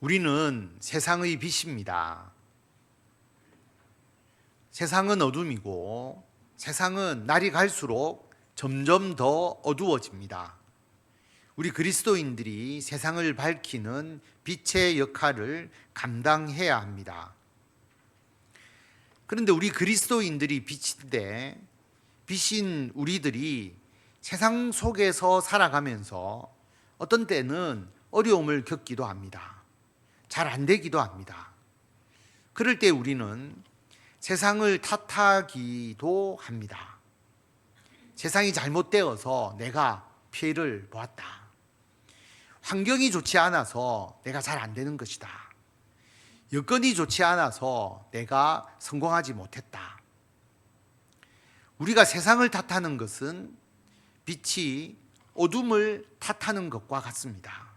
우리는 세상의 빛입니다. 세상은 어둠이고 세상은 날이 갈수록 점점 더 어두워집니다. 우리 그리스도인들이 세상을 밝히는 빛의 역할을 감당해야 합니다. 그런데 우리 그리스도인들이 빛인데 빛인 우리들이 세상 속에서 살아가면서 어떤 때는 어려움을 겪기도 합니다. 잘 안 되기도 합니다. 그럴 때 우리는 세상을 탓하기도 합니다. 세상이 잘못되어서 내가 피해를 보았다. 환경이 좋지 않아서 내가 잘 안 되는 것이다. 여건이 좋지 않아서 내가 성공하지 못했다. 우리가 세상을 탓하는 것은 빛이 어둠을 탓하는 것과 같습니다.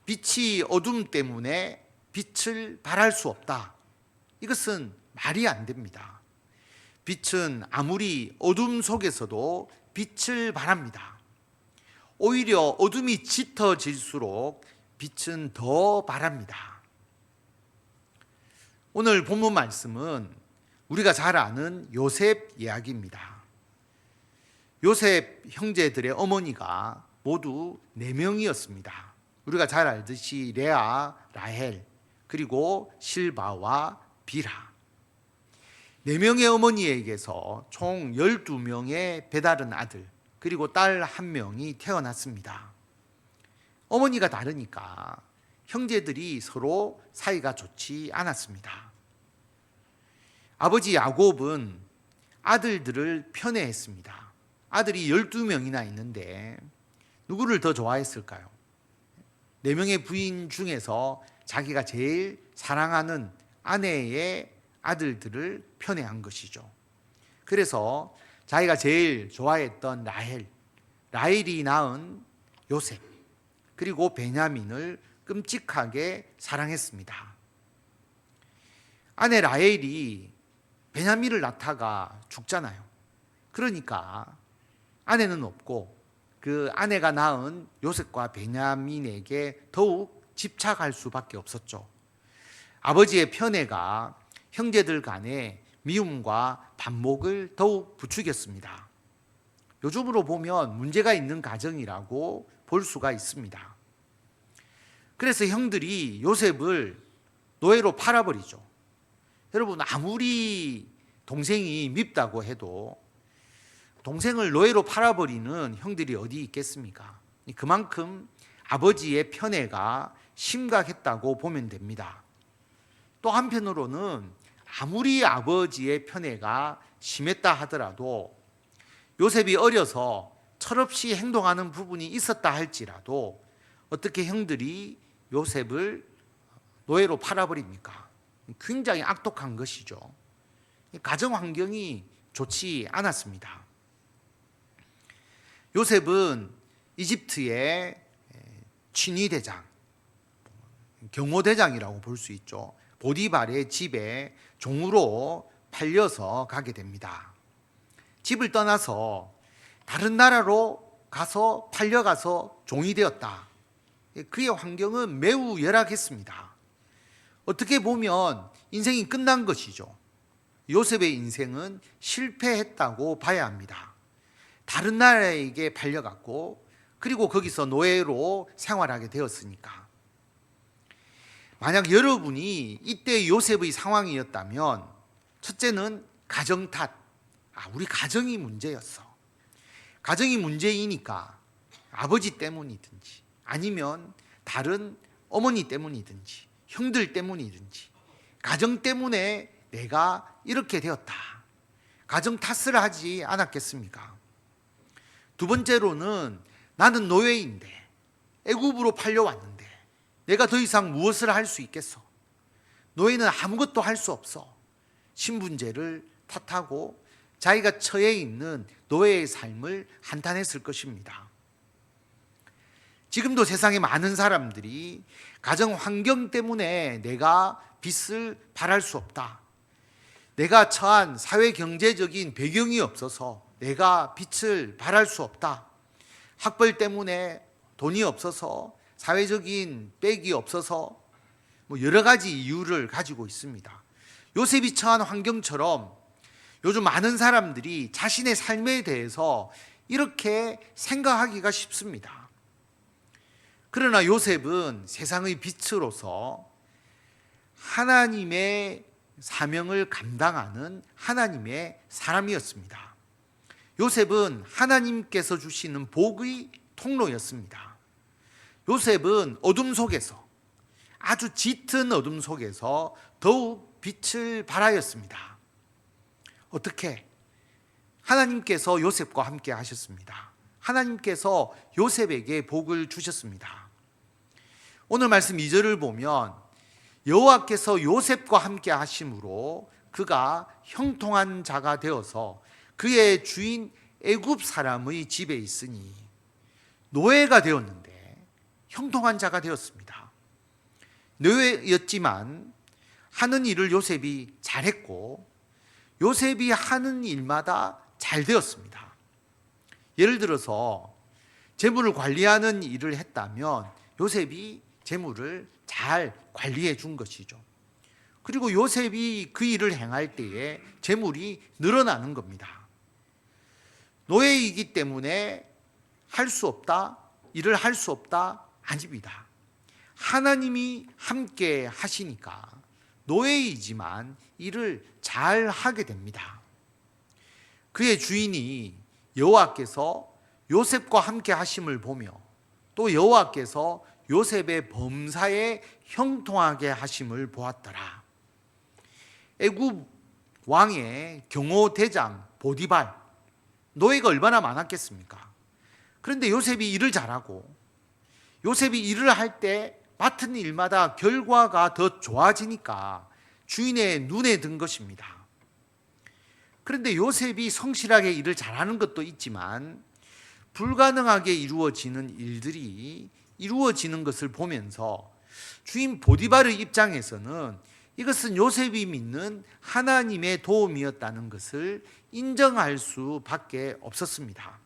빛이 어둠 때문에 빛을 발할 수 없다. 이것은 말이 안 됩니다. 빛은 아무리 어둠 속에서도 빛을 발합니다. 오히려 어둠이 짙어질수록 빛은 더 발합니다. 오늘 본문 말씀은 우리가 잘 아는 요셉 이야기입니다. 요셉 형제들의 어머니가 모두 4명이었습니다. 우리가 잘 알듯이 레아, 라헬, 그리고 실바와 비라. 4명의 어머니에게서 총 12명의 배다른 아들, 그리고 딸 1명이 태어났습니다. 어머니가 다르니까 형제들이 서로 사이가 좋지 않았습니다. 아버지 야곱은 아들들을 편애했습니다. 아들이 12명이나 있는데 누구를 더 좋아했을까요? 4명의 부인 중에서 자기가 제일 사랑하는 아내의 아들들을 편애한 것이죠. 그래서 자기가 제일 좋아했던 라헬이 낳은 요셉, 그리고 베냐민을 끔찍하게 사랑했습니다. 아내 라헬이 베냐민을 낳다가 죽잖아요. 그러니까 아내는 없고 그 아내가 낳은 요셉과 베냐민에게 더욱 집착할 수밖에 없었죠. 아버지의 편애가 형제들 간의 미움과 반목을 더욱 부추겼습니다. 요즘으로 보면 문제가 있는 가정이라고 볼 수가 있습니다. 그래서 형들이 요셉을 노예로 팔아버리죠. 여러분, 아무리 동생이 밉다고 해도 동생을 노예로 팔아버리는 형들이 어디 있겠습니까? 그만큼 아버지의 편애가 심각했다고 보면 됩니다. 또 한편으로는 아무리 아버지의 편애가 심했다 하더라도 요셉이 어려서 철없이 행동하는 부분이 있었다 할지라도 어떻게 형들이 요셉을 노예로 팔아버립니까? 굉장히 악독한 것이죠. 가정 환경이 좋지 않았습니다. 요셉은 이집트의 친위대장, 경호대장이라고 볼 수 있죠. 보디발의 집에 종으로 팔려서 가게 됩니다. 집을 떠나서 다른 나라로 가서 팔려가서 종이 되었다. 그의 환경은 매우 열악했습니다. 어떻게 보면 인생이 끝난 것이죠. 요셉의 인생은 실패했다고 봐야 합니다. 다른 나라에게 팔려갔고 그리고 거기서 노예로 생활하게 되었으니까. 만약 여러분이 이때 요셉의 상황이었다면 첫째는 가정 탓. 우리 가정이 문제였어. 가정이 문제이니까 아버지 때문이든지 아니면 다른 어머니 때문이든지 형들 때문이든지 가정 때문에 내가 이렇게 되었다. 가정 탓을 하지 않았겠습니까? 두 번째로는 나는 노예인데 애굽으로 팔려왔는데 내가 더 이상 무엇을 할 수 있겠어? 노예는 아무것도 할 수 없어. 신분제를 탓하고 자기가 처해 있는 노예의 삶을 한탄했을 것입니다. 지금도 세상에 많은 사람들이 가정 환경 때문에 내가 빛을 발할 수 없다. 내가 처한 사회 경제적인 배경이 없어서 내가 빛을 발할 수 없다. 학벌 때문에 돈이 없어서 사회적인 백이 없어서 뭐 여러 가지 이유를 가지고 있습니다. 요셉이 처한 환경처럼 요즘 많은 사람들이 자신의 삶에 대해서 이렇게 생각하기가 쉽습니다. 그러나 요셉은 세상의 빛으로서 하나님의 사명을 감당하는 하나님의 사람이었습니다. 요셉은 하나님께서 주시는 복의 통로였습니다. 요셉은 어둠 속에서, 아주 짙은 어둠 속에서 더욱 빛을 발하였습니다. 어떻게? 하나님께서 요셉과 함께 하셨습니다. 하나님께서 요셉에게 복을 주셨습니다. 오늘 말씀 2절을 보면 여호와께서 요셉과 함께 하심으로 그가 형통한 자가 되어서 그의 주인 애굽 사람의 집에 있으니, 노예가 되었는데 형통한 자가 되었습니다. 노예였지만 하는 일을 요셉이 잘했고 요셉이 하는 일마다 잘 되었습니다. 예를 들어서 재물을 관리하는 일을 했다면 요셉이 재물을 잘 관리해 준 것이죠. 그리고 요셉이 그 일을 행할 때에 재물이 늘어나는 겁니다. 노예이기 때문에 할 수 없다, 일을 할 수 없다? 아닙니다. 하나님이 함께 하시니까 노예이지만 일을 잘 하게 됩니다. 그의 주인이 여호와께서 요셉과 함께 하심을 보며 또 여호와께서 요셉의 범사에 형통하게 하심을 보았더라. 애굽 왕의 경호대장 보디발, 노예가 얼마나 많았겠습니까? 그런데 요셉이 일을 잘하고 요셉이 일을 할 때 맡은 일마다 결과가 더 좋아지니까 주인의 눈에 든 것입니다. 그런데 요셉이 성실하게 일을 잘하는 것도 있지만 불가능하게 이루어지는 일들이 이루어지는 것을 보면서 주인 보디발의 입장에서는 이것은 요셉이 믿는 하나님의 도움이었다는 것을 인정할 수밖에 없었습니다.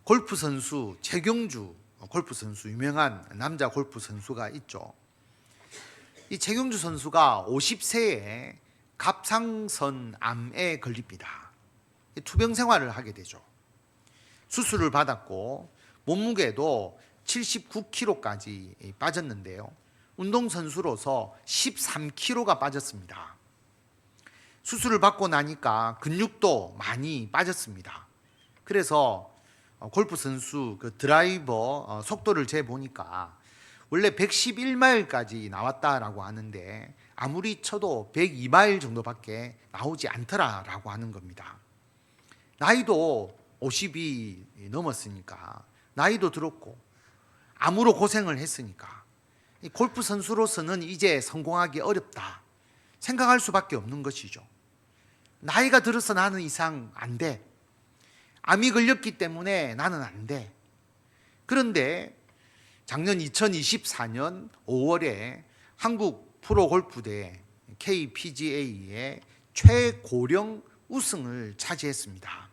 골프 선수 최경주 골프 선수, 유명한 남자 골프 선수가 있죠. 이 최경주 선수가 50세에 갑상선 암에 걸립니다. 투병 생활을 하게 되죠. 수술을 받았고 몸무게도 79kg까지 빠졌는데요. 운동선수로서 13kg가 빠졌습니다. 수술을 받고 나니까 근육도 많이 빠졌습니다. 그래서 골프 선수 그 드라이버 속도를 재보니까 원래 111마일까지 나왔다라고 하는데 아무리 쳐도 102마일 정도밖에 나오지 않더라라고 하는 겁니다. 나이도 50이 넘었으니까, 나이도 들었고 암으로 고생을 했으니까 골프 선수로서는 이제 성공하기 어렵다 생각할 수밖에 없는 것이죠. 나이가 들어서 나는 이상 안 돼. 암이 걸렸기 때문에 나는 안 돼. 그런데 작년 2024년 5월에 한국 프로골프대회 KPGA의 최고령 우승을 차지했습니다.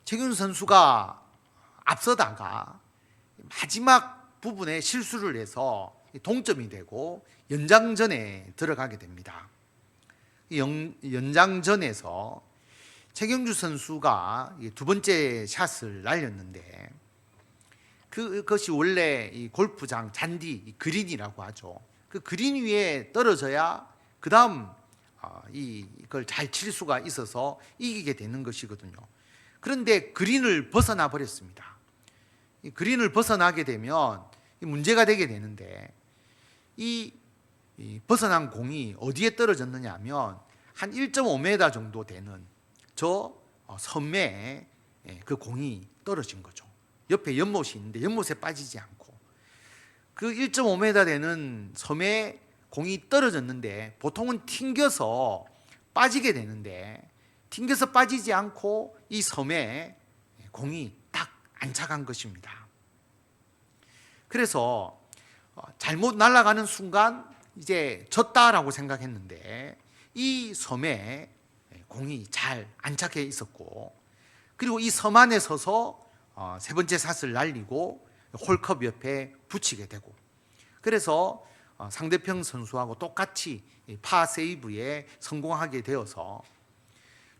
최경주 선수가 앞서다가 마지막 부분에 실수를 해서 동점이 되고 연장전에 들어가게 됩니다. 연장전에서 최경주 선수가 두 번째 샷을 날렸는데 그것이 원래 이 골프장 잔디 그린이라고 하죠. 그 그린 위에 떨어져야 그 다음 이걸 잘 칠 수가 있어서 이기게 되는 것이거든요. 그런데 그린을 벗어나 버렸습니다. 이 그린을 벗어나게 되면 문제가 되게 되는데 이 벗어난 공이 어디에 떨어졌느냐 하면 한 1.5m 정도 되는 저 섬에 그 공이 떨어진 거죠. 옆에 연못이 있는데 연못에 빠지지 않고 그 1.5m 되는 섬에 공이 떨어졌는데 보통은 튕겨서 빠지게 되는데 튕겨서 빠지지 않고 이 섬에 공이 딱 안착한 것입니다. 그래서 잘못 날아가는 순간 이제 졌다라고 생각했는데 이 섬에 공이 잘 안착해 있었고 그리고 이 섬 안에 서서 세 번째 샷을 날리고 홀컵 옆에 붙이게 되고, 그래서 상대편 선수하고 똑같이 파 세이브에 성공하게 되어서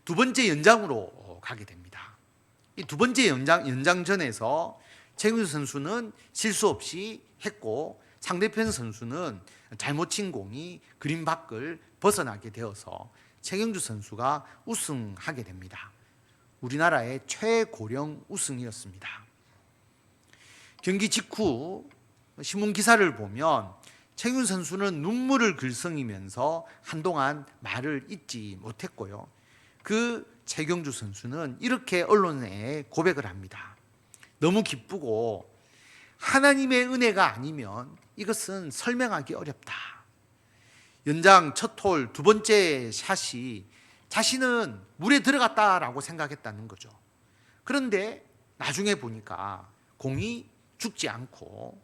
두 번째 연장으로 가게 됩니다. 이 두 번째 연장전에서 최경주 선수는 실수 없이 했고, 상대편 선수는 잘못 친 공이 그린 밖을 벗어나게 되어서 최경주 선수가 우승하게 됩니다. 우리나라의 최고령 우승이었습니다. 경기 직후 신문 기사를 보면 최경주 선수는 눈물을 글썽이면서 한동안 말을 잇지 못했고요. 그 최경주 선수는 이렇게 언론에 고백을 합니다. 너무 기쁘고 하나님의 은혜가 아니면 이것은 설명하기 어렵다. 연장 첫 홀 두 번째 샷이 자신은 물에 들어갔다라고 생각했다는 거죠. 그런데 나중에 보니까 공이 죽지 않고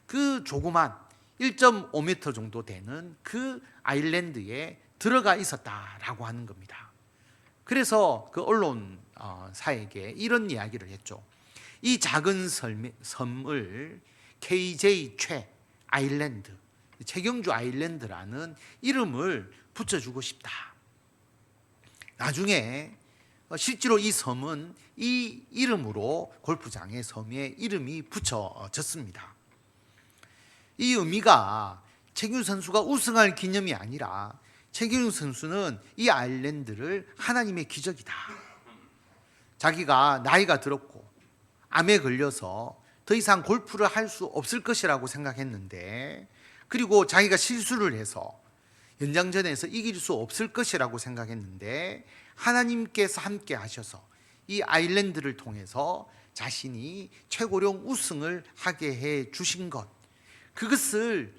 그 조그만 1.5m 정도 되는 그 아일랜드에 들어가 있었다라고 하는 겁니다. 그래서 그 언론사에게 이런 이야기를 했죠. 이 작은 섬을 KJ 최 아일랜드, 최경주 아일랜드라는 이름을 붙여주고 싶다. 나중에 실제로 이 섬은 이 이름으로 골프장의 섬에 이름이 붙여졌습니다. 이 의미가 최경주 선수가 우승할 기념이 아니라 최경주 선수는 이 아일랜드를 하나님의 기적이다. 자기가 나이가 들었고 암에 걸려서 더 이상 골프를 할 수 없을 것이라고 생각했는데, 그리고 자기가 실수를 해서 연장전에서 이길 수 없을 것이라고 생각했는데 하나님께서 함께 하셔서 이 아일랜드를 통해서 자신이 최고령 우승을 하게 해 주신 것, 그것을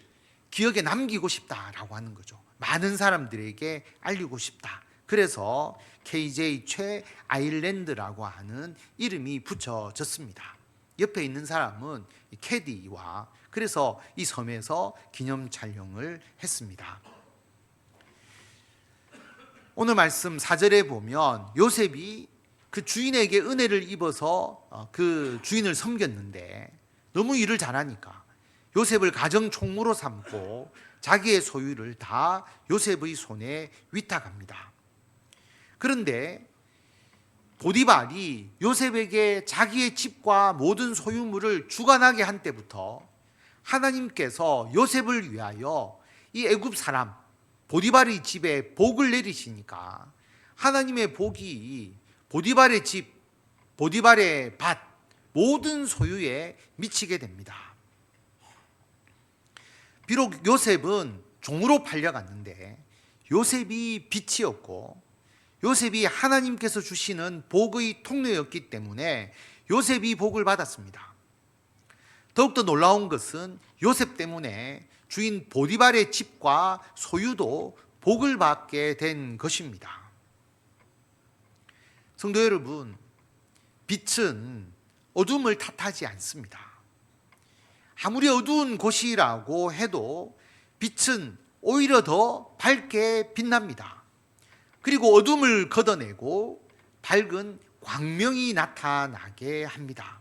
기억에 남기고 싶다라고 하는 거죠. 많은 사람들에게 알리고 싶다. 그래서 KJ 최 아일랜드라고 하는 이름이 붙여졌습니다. 옆에 있는 사람은 캐디와 그래서 이 섬에서 기념 촬영을 했습니다. 오늘 말씀 4절에 보면 요셉이 그 주인에게 은혜를 입어서 그 주인을 섬겼는데 너무 일을 잘하니까 요셉을 가정 총무로 삼고 자기의 소유를 다 요셉의 손에 위탁합니다. 그런데 보디발이 요셉에게 자기의 집과 모든 소유물을 주관하게 한 때부터 하나님께서 요셉을 위하여 이 애굽 사람 보디발의 집에 복을 내리시니까 하나님의 복이 보디발의 집, 보디발의 밭, 모든 소유에 미치게 됩니다. 비록 요셉은 종으로 팔려갔는데 요셉이 빛이었고 요셉이 하나님께서 주시는 복의 통로였기 때문에 요셉이 복을 받았습니다. 더욱더 놀라운 것은 요셉 때문에 주인 보디발의 집과 소유도 복을 받게 된 것입니다. 성도 여러분, 빛은 어둠을 탓하지 않습니다. 아무리 어두운 곳이라고 해도 빛은 오히려 더 밝게 빛납니다. 그리고 어둠을 걷어내고 밝은 광명이 나타나게 합니다.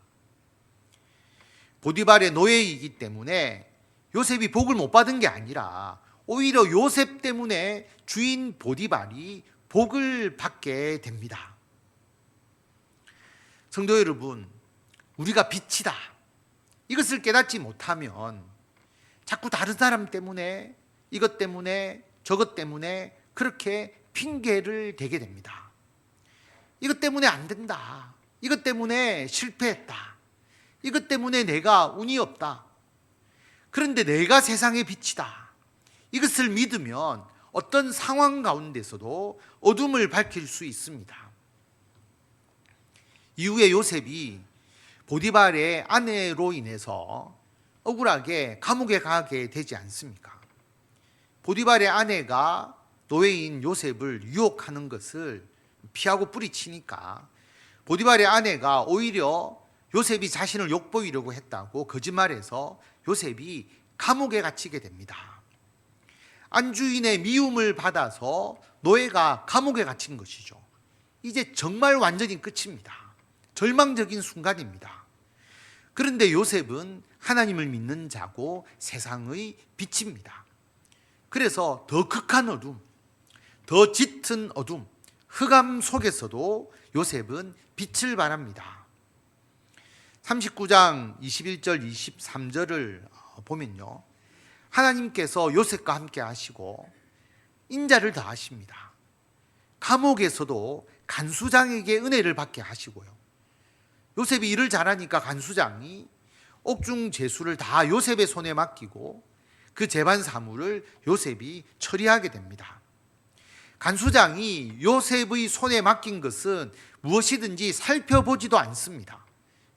보디발의 노예이기 때문에 요셉이 복을 못 받은 게 아니라 오히려 요셉 때문에 주인 보디발이 복을 받게 됩니다. 성도 여러분, 우리가 빛이다, 이것을 깨닫지 못하면 자꾸 다른 사람 때문에, 이것 때문에, 저것 때문에 그렇게 핑계를 대게 됩니다. 이것 때문에 안 된다, 이것 때문에 실패했다, 이것 때문에 내가 운이 없다. 그런데 내가 세상의 빛이다, 이것을 믿으면 어떤 상황 가운데서도 어둠을 밝힐 수 있습니다. 이후에 요셉이 보디발의 아내로 인해서 억울하게 감옥에 가게 되지 않습니까? 보디발의 아내가 노예인 요셉을 유혹하는 것을 피하고 뿌리치니까 보디발의 아내가 오히려 요셉이 자신을 욕보이려고 했다고 거짓말해서 요셉이 감옥에 갇히게 됩니다. 안주인의 미움을 받아서 노예가 감옥에 갇힌 것이죠. 이제 정말 완전히 끝입니다. 절망적인 순간입니다. 그런데 요셉은 하나님을 믿는 자고 세상의 빛입니다. 그래서 더 극한 어둠, 더 짙은 어둠, 흑암 속에서도 요셉은 빛을 발합니다. 39장 21절 23절을 보면요, 하나님께서 요셉과 함께 하시고 인자를 더하십니다. 감옥에서도 간수장에게 은혜를 받게 하시고요, 요셉이 일을 잘하니까 간수장이 옥중 제수를 다 요셉의 손에 맡기고 그 재반 사물을 요셉이 처리하게 됩니다. 간수장이 요셉의 손에 맡긴 것은 무엇이든지 살펴보지도 않습니다.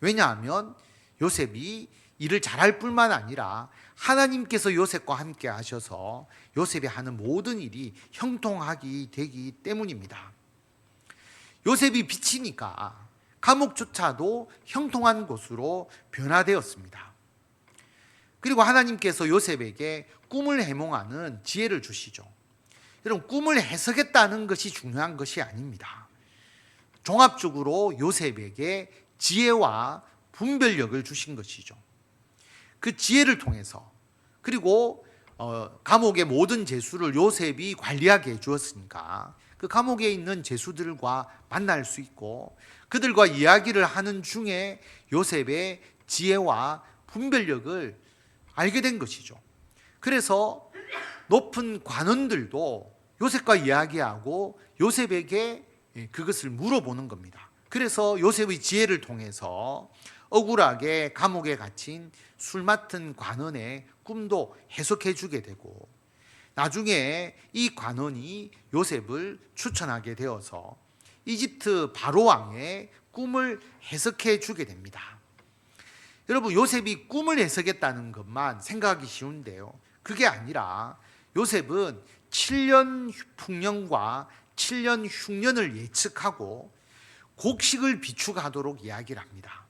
왜냐하면 요셉이 일을 잘할 뿐만 아니라 하나님께서 요셉과 함께 하셔서 요셉이 하는 모든 일이 형통하게 되기 때문입니다. 요셉이 빛이니까 감옥조차도 형통한 곳으로 변화되었습니다. 그리고 하나님께서 요셉에게 꿈을 해몽하는 지혜를 주시죠. 여러분, 꿈을 해석했다는 것이 중요한 것이 아닙니다. 종합적으로 요셉에게 지혜와 분별력을 주신 것이죠. 그 지혜를 통해서, 그리고 감옥의 모든 제수를 요셉이 관리하게 해주었으니까 그 감옥에 있는 제수들과 만날 수 있고 그들과 이야기를 하는 중에 요셉의 지혜와 분별력을 알게 된 것이죠. 그래서 높은 관원들도 요셉과 이야기하고 요셉에게 그것을 물어보는 겁니다. 그래서 요셉의 지혜를 통해서 억울하게 감옥에 갇힌 술 맡은 관원의 꿈도 해석해 주게 되고, 나중에 이 관원이 요셉을 추천하게 되어서 이집트 바로 왕의 꿈을 해석해 주게 됩니다. 여러분, 요셉이 꿈을 해석했다는 것만 생각하기 쉬운데요, 그게 아니라 요셉은 7년 풍년과 7년 흉년을 예측하고 곡식을 비축하도록 이야기를 합니다.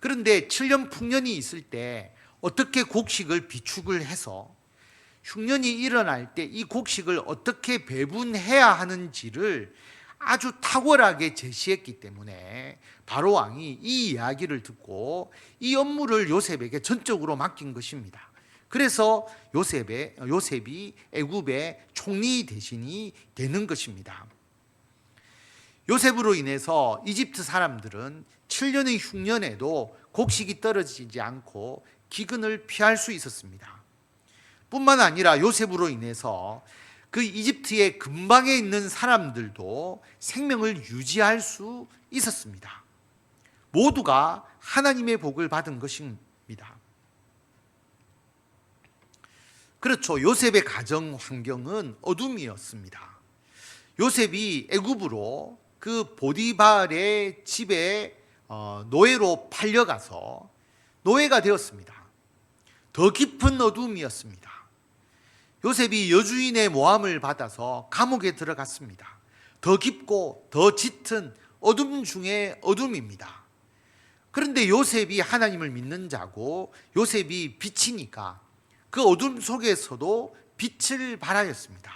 그런데 7년 풍년이 있을 때 어떻게 곡식을 비축을 해서 흉년이 일어날 때 이 곡식을 어떻게 배분해야 하는지를 아주 탁월하게 제시했기 때문에 바로 왕이 이 이야기를 듣고 이 업무를 요셉에게 전적으로 맡긴 것입니다. 그래서 요셉이 애굽의 총리 대신이 되는 것입니다. 요셉으로 인해서 이집트 사람들은 7년의 흉년에도 곡식이 떨어지지 않고 기근을 피할 수 있었습니다. 뿐만 아니라 요셉으로 인해서 그 이집트의 근방에 있는 사람들도 생명을 유지할 수 있었습니다. 모두가 하나님의 복을 받은 것입니다. 그렇죠. 요셉의 가정 환경은 어둠이었습니다. 요셉이 애굽으로 그 보디발의 집에 노예로 팔려가서 노예가 되었습니다. 더 깊은 어둠이었습니다. 요셉이 여주인의 모함을 받아서 감옥에 들어갔습니다. 더 깊고 더 짙은 어둠 중에 어둠입니다. 그런데 요셉이 하나님을 믿는 자고 요셉이 빛이니까 그 어둠 속에서도 빛을 발하였습니다.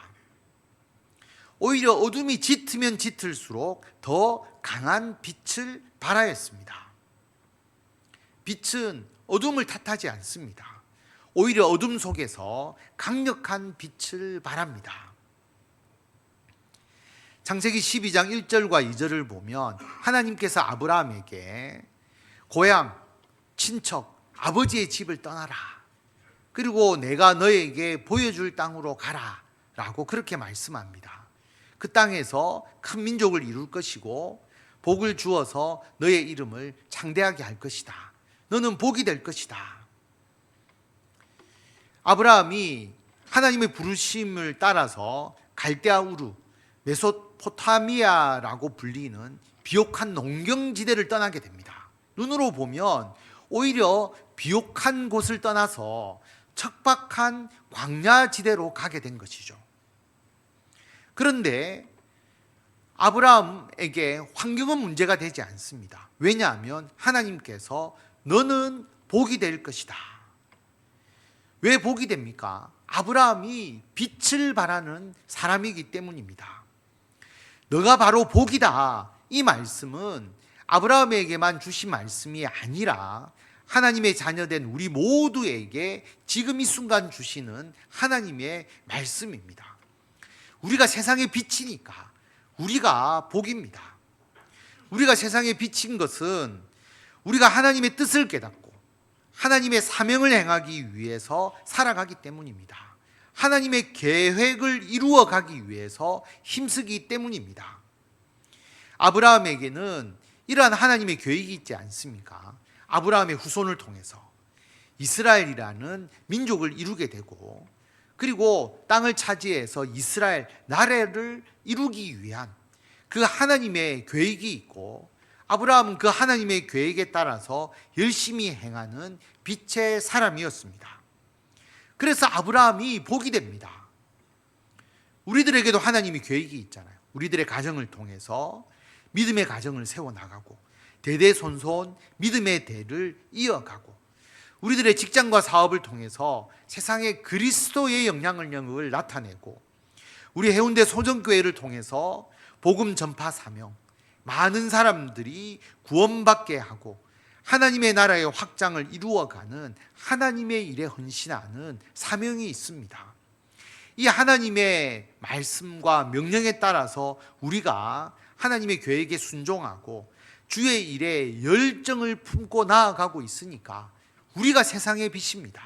오히려 어둠이 짙으면 짙을수록 더 강한 빛을 발하였습니다. 빛은 어둠을 탓하지 않습니다. 오히려 어둠 속에서 강력한 빛을 발합니다. 창세기 12장 1절과 2절을 보면 하나님께서 아브라함에게 고향, 친척, 아버지의 집을 떠나라, 그리고 내가 너에게 보여줄 땅으로 가라 라고 그렇게 말씀합니다. 그 땅에서 큰 민족을 이룰 것이고 복을 주어서 너의 이름을 창대하게 할 것이다. 너는 복이 될 것이다. 아브라함이 하나님의 부르심을 따라서 갈대아 우르, 메소포타미아라고 불리는 비옥한 농경지대를 떠나게 됩니다. 눈으로 보면 오히려 비옥한 곳을 떠나서 척박한 광야지대로 가게 된 것이죠. 그런데 아브라함에게 환경은 문제가 되지 않습니다. 왜냐하면 하나님께서 너는 복이 될 것이다. 왜 복이 됩니까? 아브라함이 빛을 발하는 사람이기 때문입니다. 너가 바로 복이다. 이 말씀은 아브라함에게만 주신 말씀이 아니라 하나님의 자녀된 우리 모두에게 지금 이 순간 주시는 하나님의 말씀입니다. 우리가 세상의 빛이니까 우리가 복입니다. 우리가 세상에 비친 것은 우리가 하나님의 뜻을 깨닫고 하나님의 사명을 행하기 위해서 살아가기 때문입니다. 하나님의 계획을 이루어 가기 위해서 힘쓰기 때문입니다. 아브라함에게는 이러한 하나님의 계획이 있지 않습니까? 아브라함의 후손을 통해서 이스라엘이라는 민족을 이루게 되고, 그리고 땅을 차지해서 이스라엘 나라를 이루기 위한 그 하나님의 계획이 있고, 아브라함은 그 하나님의 계획에 따라서 열심히 행하는 빛의 사람이었습니다. 그래서 아브라함이 복이 됩니다. 우리들에게도 하나님의 계획이 있잖아요. 우리들의 가정을 통해서 믿음의 가정을 세워나가고 대대손손 믿음의 대를 이어가고, 우리들의 직장과 사업을 통해서 세상에 그리스도의 영향력을 나타내고, 우리 해운대 소정교회를 통해서 복음 전파 사명, 많은 사람들이 구원받게 하고 하나님의 나라의 확장을 이루어가는 하나님의 일에 헌신하는 사명이 있습니다. 이 하나님의 말씀과 명령에 따라서 우리가 하나님의 계획에 순종하고 주의 일에 열정을 품고 나아가고 있으니까 우리가 세상의 빛입니다.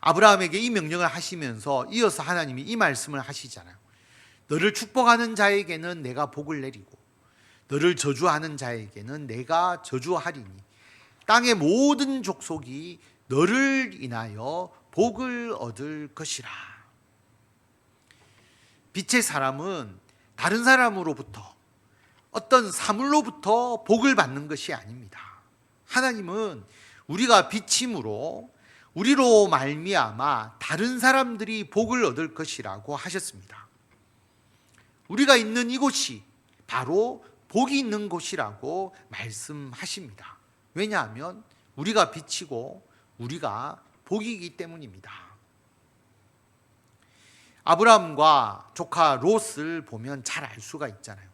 아브라함에게 이 명령을 하시면서 이어서 하나님이 이 말씀을 하시잖아요. 너를 축복하는 자에게는 내가 복을 내리고 너를 저주하는 자에게는 내가 저주하리니 땅의 모든 족속이 너를 인하여 복을 얻을 것이라. 빛의 사람은 다른 사람으로부터, 어떤 사물로부터 복을 받는 것이 아닙니다. 하나님은 우리가 빛임으로 우리로 말미암아 다른 사람들이 복을 얻을 것이라고 하셨습니다. 우리가 있는 이곳이 바로 복이 있는 곳이라고 말씀하십니다. 왜냐하면 우리가 빛이고 우리가 복이기 때문입니다. 아브라함과 조카 롯을 보면 잘 알 수가 있잖아요.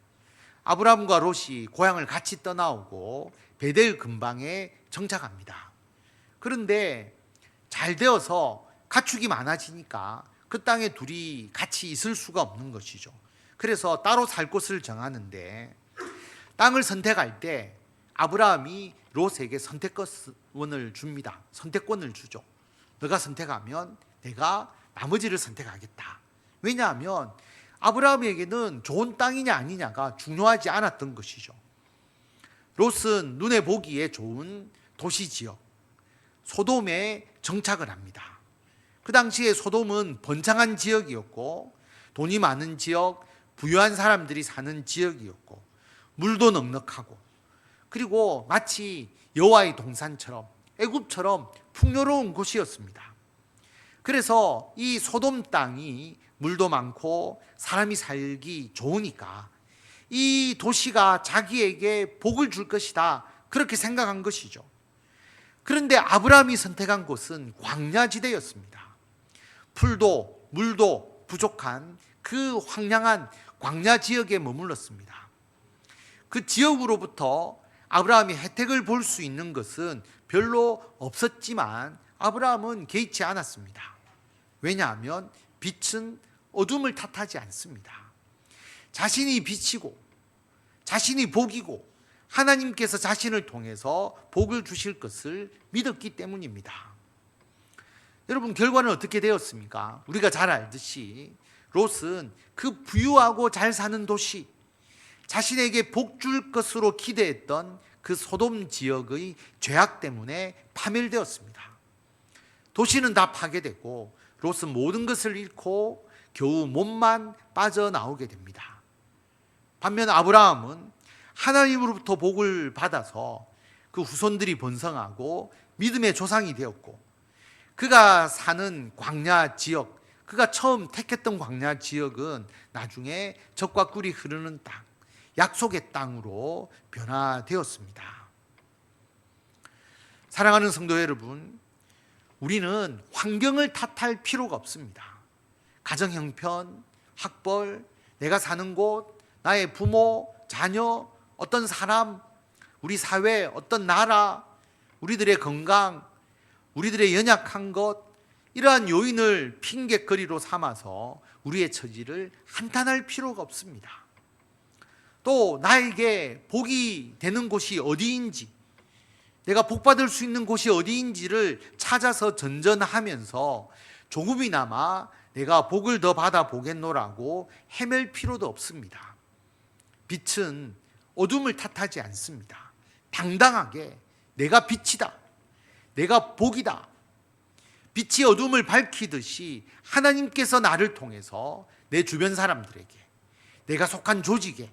아브라함과 롯이 고향을 같이 떠나오고 베델 근방에 정착합니다. 그런데 잘 되어서 가축이 많아지니까 그 땅에 둘이 같이 있을 수가 없는 것이죠. 그래서 따로 살 곳을 정하는데, 땅을 선택할 때 아브라함이 롯에게 선택권을 줍니다. 선택권을 주죠. 너가 선택하면 내가 나머지를 선택하겠다. 왜냐하면 아브라함에게는 좋은 땅이냐 아니냐가 중요하지 않았던 것이죠. 롯은 눈에 보기에 좋은 도시지역 소돔에 정착을 합니다. 그 당시에 소돔은 번창한 지역이었고 돈이 많은 지역, 부유한 사람들이 사는 지역이었고 물도 넉넉하고, 그리고 마치 여호와의 동산처럼 애굽처럼 풍요로운 곳이었습니다. 그래서 이 소돔 땅이 물도 많고 사람이 살기 좋으니까 이 도시가 자기에게 복을 줄 것이다, 그렇게 생각한 것이죠. 그런데 아브라함이 선택한 곳은 광야지대였습니다. 풀도 물도 부족한 그 황량한 광야 지역에 머물렀습니다. 그 지역으로부터 아브라함이 혜택을 볼 수 있는 것은 별로 없었지만 아브라함은 개의치 않았습니다. 왜냐하면 빛은 어둠을 탓하지 않습니다. 자신이 빛이고 자신이 복이고 하나님께서 자신을 통해서 복을 주실 것을 믿었기 때문입니다. 여러분, 결과는 어떻게 되었습니까? 우리가 잘 알듯이 롯은 그 부유하고 잘 사는 도시, 자신에게 복 줄 것으로 기대했던 그 소돔 지역의 죄악 때문에 파멸되었습니다. 도시는 다 파괴되고 롯은 모든 것을 잃고 겨우 몸만 빠져나오게 됩니다. 반면 아브라함은 하나님으로부터 복을 받아서 그 후손들이 번성하고 믿음의 조상이 되었고, 그가 사는 광야 지역, 그가 처음 택했던 광야 지역은 나중에 젖과 꿀이 흐르는 땅, 약속의 땅으로 변화되었습니다. 사랑하는 성도 여러분, 우리는 환경을 탓할 필요가 없습니다. 가정 형편, 학벌, 내가 사는 곳, 나의 부모, 자녀, 어떤 사람, 우리 사회, 어떤 나라, 우리들의 건강, 우리들의 연약한 것, 이러한 요인을 핑곗거리로 삼아서 우리의 처지를 한탄할 필요가 없습니다. 또 나에게 복이 되는 곳이 어디인지, 내가 복받을 수 있는 곳이 어디인지를 찾아서 전전하면서 조금이나마 내가 복을 더 받아보겠노라고 헤맬 필요도 없습니다. 빛은 어둠을 탓하지 않습니다. 당당하게 내가 빛이다, 내가 복이다, 빛이 어둠을 밝히듯이 하나님께서 나를 통해서 내 주변 사람들에게, 내가 속한 조직에,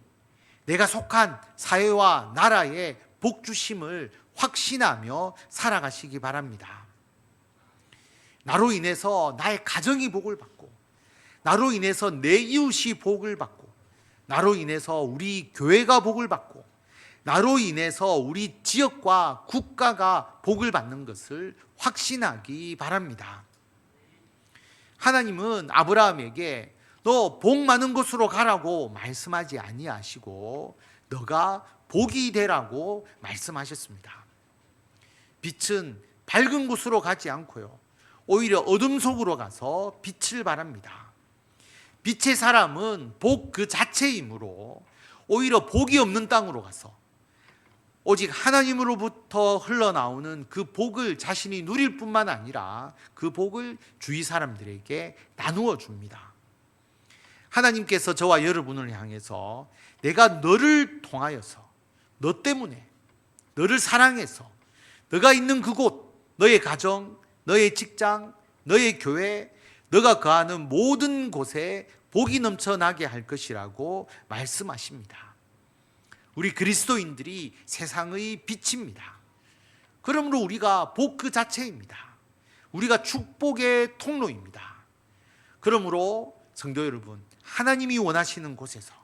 내가 속한 사회와 나라에 복 주심을 확신하며 살아가시기 바랍니다. 나로 인해서 나의 가정이 복을 받고, 나로 인해서 내 이웃이 복을 받고, 나로 인해서 우리 교회가 복을 받고, 나로 인해서 우리 지역과 국가가 복을 받는 것을 확신하기 바랍니다. 하나님은 아브라함에게 너 복 많은 곳으로 가라고 말씀하지 아니하시고 너가 복이 되라고 말씀하셨습니다. 빛은 밝은 곳으로 가지 않고요, 오히려 어둠 속으로 가서 빛을 발합니다. 빛의 사람은 복 그 자체이므로 오히려 복이 없는 땅으로 가서 오직 하나님으로부터 흘러나오는 그 복을 자신이 누릴 뿐만 아니라 그 복을 주위 사람들에게 나누어 줍니다. 하나님께서 저와 여러분을 향해서 내가 너를 통하여서, 너 때문에, 너를 사랑해서 너가 있는 그곳, 너의 가정, 너의 직장, 너의 교회, 너가 거하는 모든 곳에 복이 넘쳐나게 할 것이라고 말씀하십니다. 우리 그리스도인들이 세상의 빛입니다. 그러므로 우리가 복 그 자체입니다. 우리가 축복의 통로입니다. 그러므로 성도 여러분, 하나님이 원하시는 곳에서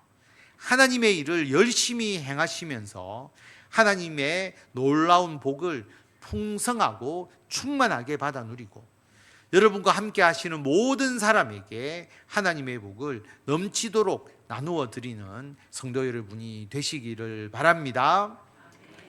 하나님의 일을 열심히 행하시면서 하나님의 놀라운 복을 풍성하고 충만하게 받아 누리고, 여러분과 함께 하시는 모든 사람에게 하나님의 복을 넘치도록 나누어 드리는 성도 여러분이 되시기를 바랍니다.